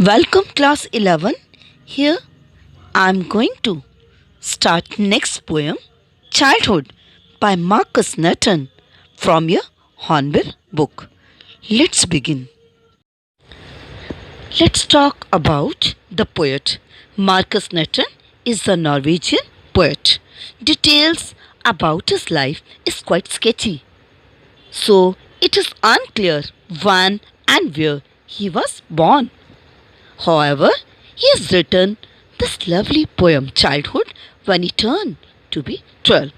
Welcome class 11. Here I am going to start next poem Childhood by Marcus Norton from your Hornbill book. Let's begin. Let's talk about the poet. Marcus Norton is the Norwegian poet. Details about his life is quite sketchy. So it is unclear when and where he was born. However, he has written this lovely poem Childhood when he turned to be 12.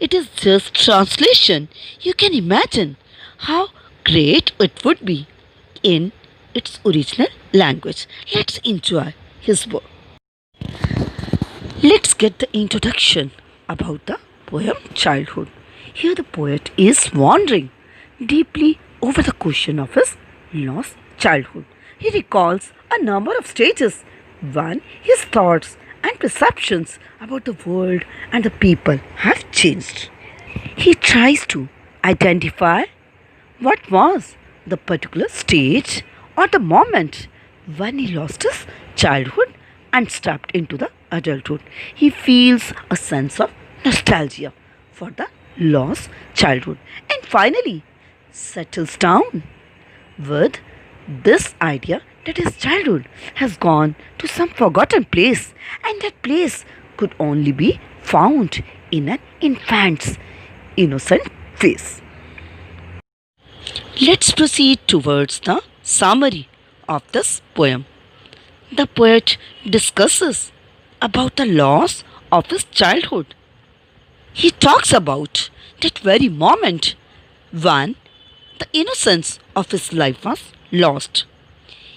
It is just translation. You can imagine how great it would be in its original language. Let's enjoy his work. Let's get the introduction about the poem Childhood. Here the poet is wandering deeply over the question of his lost childhood. He recalls a number of stages when his thoughts and perceptions about the world and the people have changed. He tries to identify what was the particular stage or the moment when he lost his childhood and stepped into the adulthood. He feels a sense of nostalgia for the lost childhood and finally settles down with this idea that his childhood has gone to some forgotten place and that place could only be found in an infant's innocent face. Let's proceed towards the summary of this poem. The poet discusses about the loss of his childhood. He talks about that very moment when the innocence of his life was lost.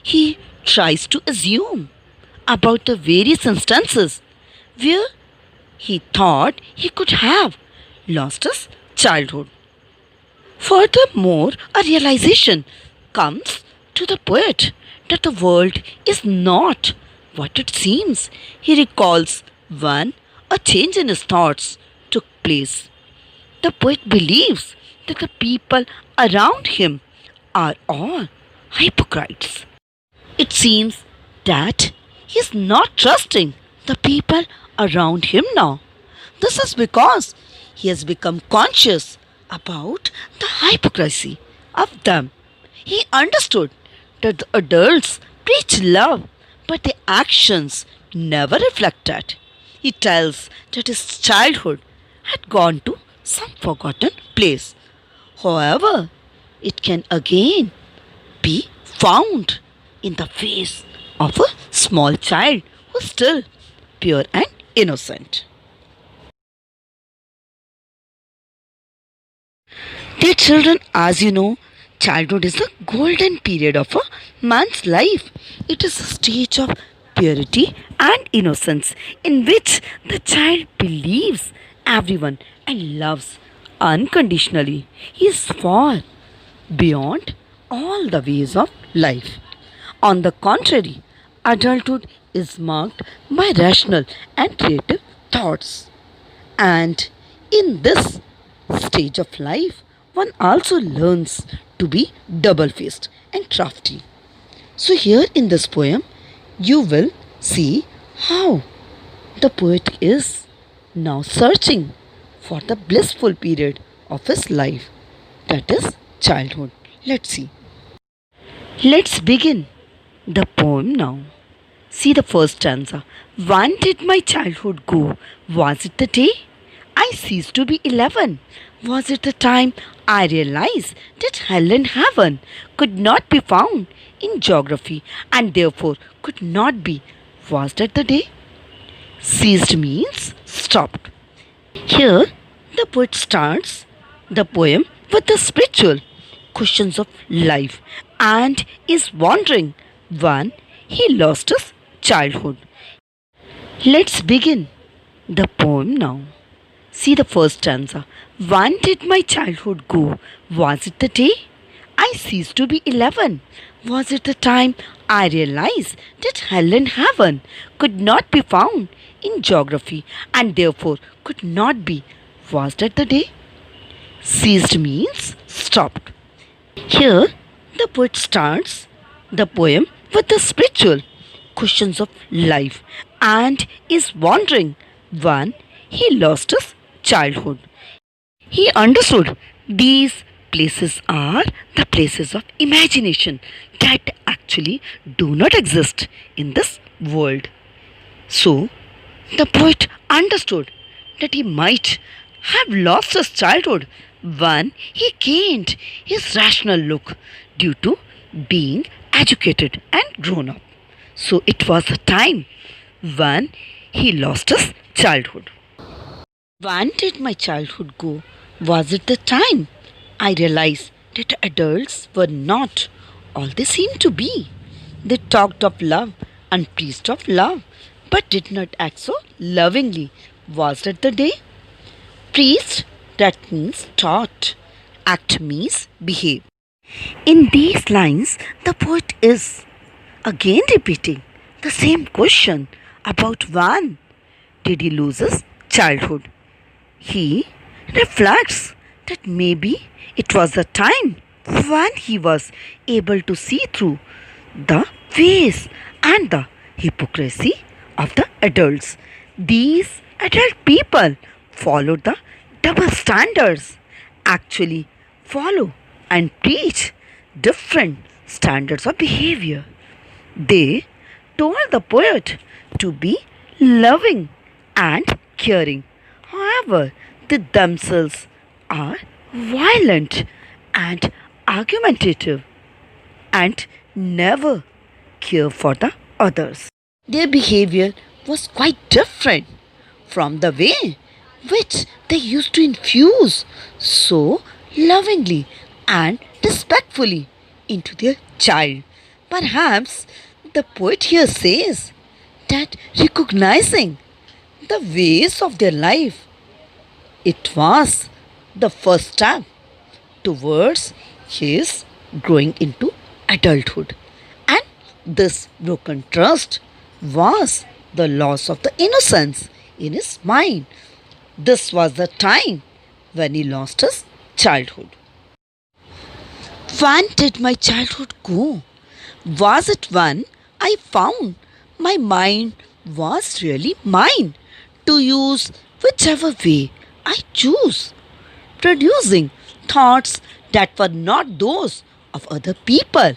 He tries to assume about the various instances where he thought he could have lost his childhood. Furthermore, a realization comes to the poet that the world is not what it seems. He recalls when a change in his thoughts took place. The poet believes that the people around him are all hypocrites. It seems that he is not trusting the people around him now. This is because he has become conscious about the hypocrisy of them. He understood that the adults preach love, but their actions never reflect that. He tells that his childhood had gone to some forgotten place. However, it can again be found in the face of a small child who is still pure and innocent. Dear children, as you know, childhood is the golden period of a man's life. It is a stage of purity and innocence in which the child believes everyone and loves unconditionally. He is far beyond all the ways of life. On the contrary, adulthood is marked by rational and creative thoughts. And in this stage of life, one also learns to be double faced and crafty. So, here in this poem, you will see how the poet is now searching for the blissful period of his life, that is, childhood. Let's see. Let's begin the poem now. See the first stanza. When did my childhood go? Was it the day I ceased to be 11? Was it the time I realized that hell and heaven could not be found in geography and therefore could not be? Was that the day? Ceased means stopped. Here, the poet starts the poem with the spiritual questions of life and is wondering when he lost his childhood. Let's begin the poem now. See the first stanza. When did my childhood go? Was it the day I ceased to be 11? Was it the time I realized that hell and heaven could not be found in geography and therefore could not be? Was that the day? Ceased means stopped. Here, the poet starts the poem with the spiritual questions of life and is wondering when he lost his childhood. He understood these places are the places of imagination that actually do not exist in this world. So, the poet understood that he might have lost his childhood when he gained his rational look due to being educated and grown up. So, it was a time when he lost his childhood. When did my childhood go? Was it the time I realized that adults were not all they seemed to be? They talked of love and preached of love, but did not act so lovingly. Was that the day? Preached, that means taught. Act means behave. In these lines, the poet is again repeating the same question about when did he lose his childhood. He reflects that maybe it was the time when he was able to see through the ways and the hypocrisy of the adults. These adult people followed the double standards, actually follow and preach different standards of behavior. They told the poet to be loving and caring. However, they themselves are violent and argumentative and never care for the others. Their behavior was quite different from the way which they used to infuse so lovingly and respectfully into their child. Perhaps the poet here says that recognizing the ways of their life, it was the first step towards his growing into adulthood. And this broken trust was the loss of the innocence in his mind. This was the time when he lost his childhood. When did my childhood go? Was it when I found my mind was really mine to use whichever way I choose, producing thoughts that were not those of other people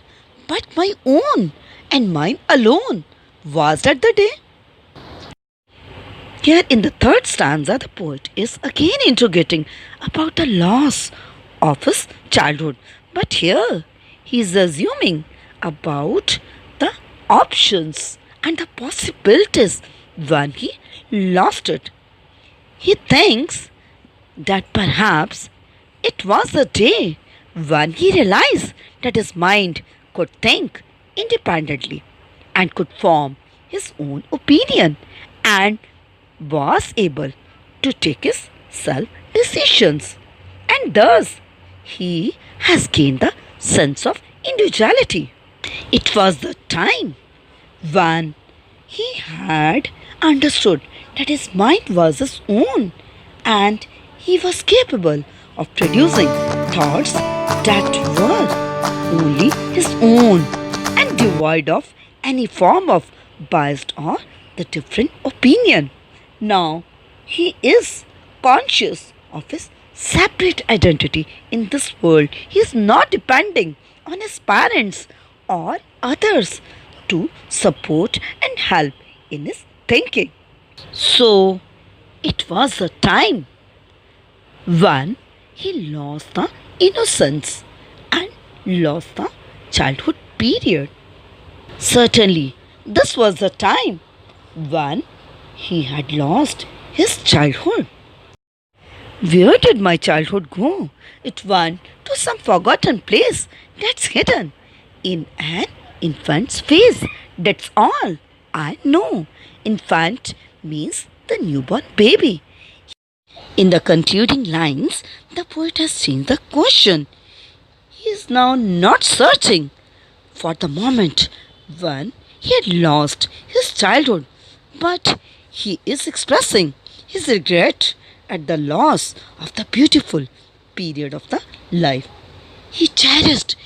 but my own and mine alone? Was that the day? Here in the third stanza, the poet is again interrogating about the loss of his childhood. But here he is assuming about the options and the possibilities when he lost it. He thinks that perhaps it was the day when he realized that his mind could think independently and could form his own opinion and was able to take his self decisions, and thus he has gained the sense of individuality. It was the time when he had understood that his mind was his own and he was capable of producing thoughts that were only his own and devoid of any form of biased or the different opinion. Now he is conscious of his separate identity in this world. He is not depending on his parents or others to support and help in his thinking. So it was the time when he lost the innocence and lost the childhood period. Certainly, this was the time when he had lost his childhood. Where did my childhood go? It went to some forgotten place that's hidden in an infant's face. That's all I know. Infant means the newborn baby. In the concluding lines, the poet has changed the question. He is now not searching for the moment when he had lost his childhood, but he is expressing his regret at the loss of the beautiful period of the life. He cherished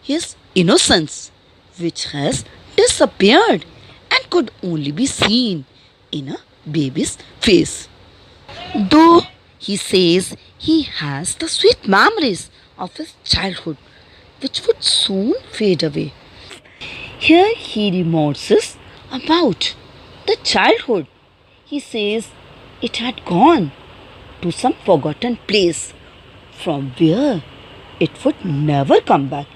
his innocence, which has disappeared and could only be seen in a baby's face. Though he says he has the sweet memories of his childhood, which would soon fade away. Here he remorses about the childhood. He says it had gone to some forgotten place from where it would never come back.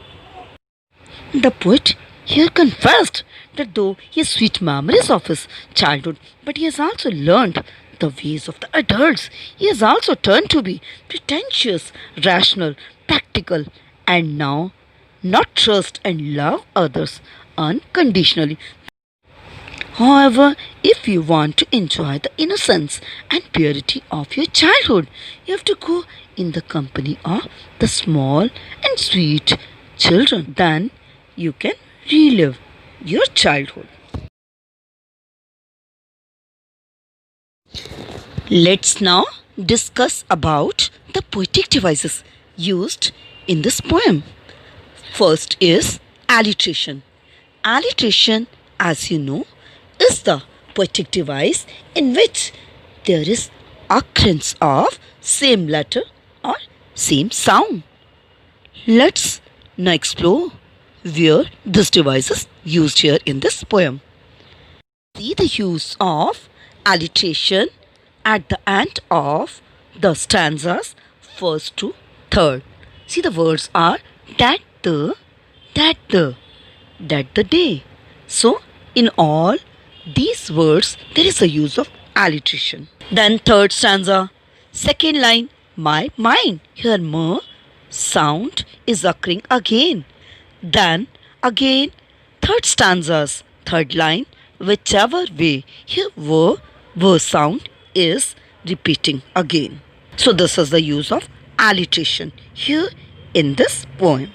The poet here confessed that though he has sweet memories of his childhood, but he has also learned the ways of the adults. He has also turned to be pretentious, rational, practical, and now not trust and love others unconditionally. However, if you want to enjoy the innocence and purity of your childhood, you have to go in the company of the small and sweet children. Then you can relive your childhood. Let's now discuss about the poetic devices used in this poem. First is alliteration. Alliteration, as you know, is the poetic device in which there is occurrence of same letter or same sound. Let's now explore where this device is used here in this poem. See the use of alliteration at the end of the stanzas first to third. See, the words are that the day. So in all these words there is a use of alliteration. Then third stanza, second line, my mind. Here ma sound is occurring again. Then again third stanzas, third line, whichever way. Here wo sound is repeating again. So this is the use of alliteration here in this poem.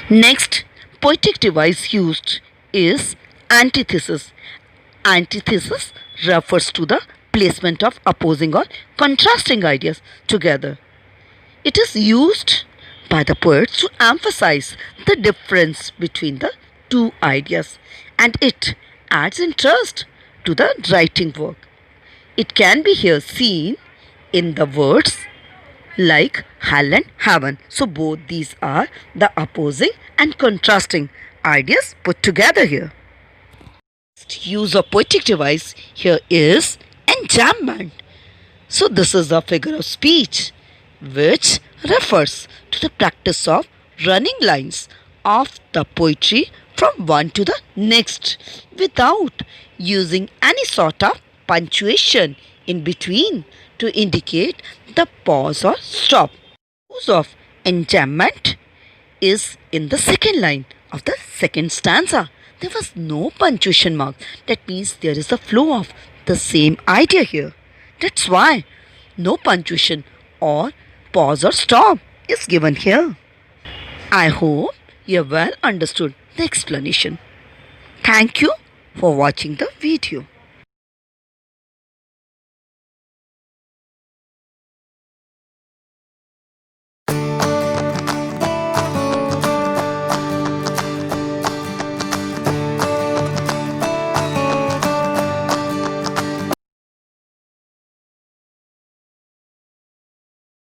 Next poetic device used is antithesis. Antithesis refers to the placement of opposing or contrasting ideas together. It is used by the poets to emphasize the difference between the two ideas, and it adds interest to the writing work. It can be here seen in the words like hell and heaven. So both these are the opposing and contrasting ideas put together here. Use of poetic device here is enjambment. So this is the figure of speech which refers to the practice of running lines of the poetry from one to the next without using any sort of punctuation in between to indicate the pause or stop. Use of enjambment is in the second line of the second stanza. There was no punctuation mark. That means there is a flow of the same idea here. That's why no punctuation or pause or stop is given here. I hope you have well understood the explanation. Thank you for watching the video.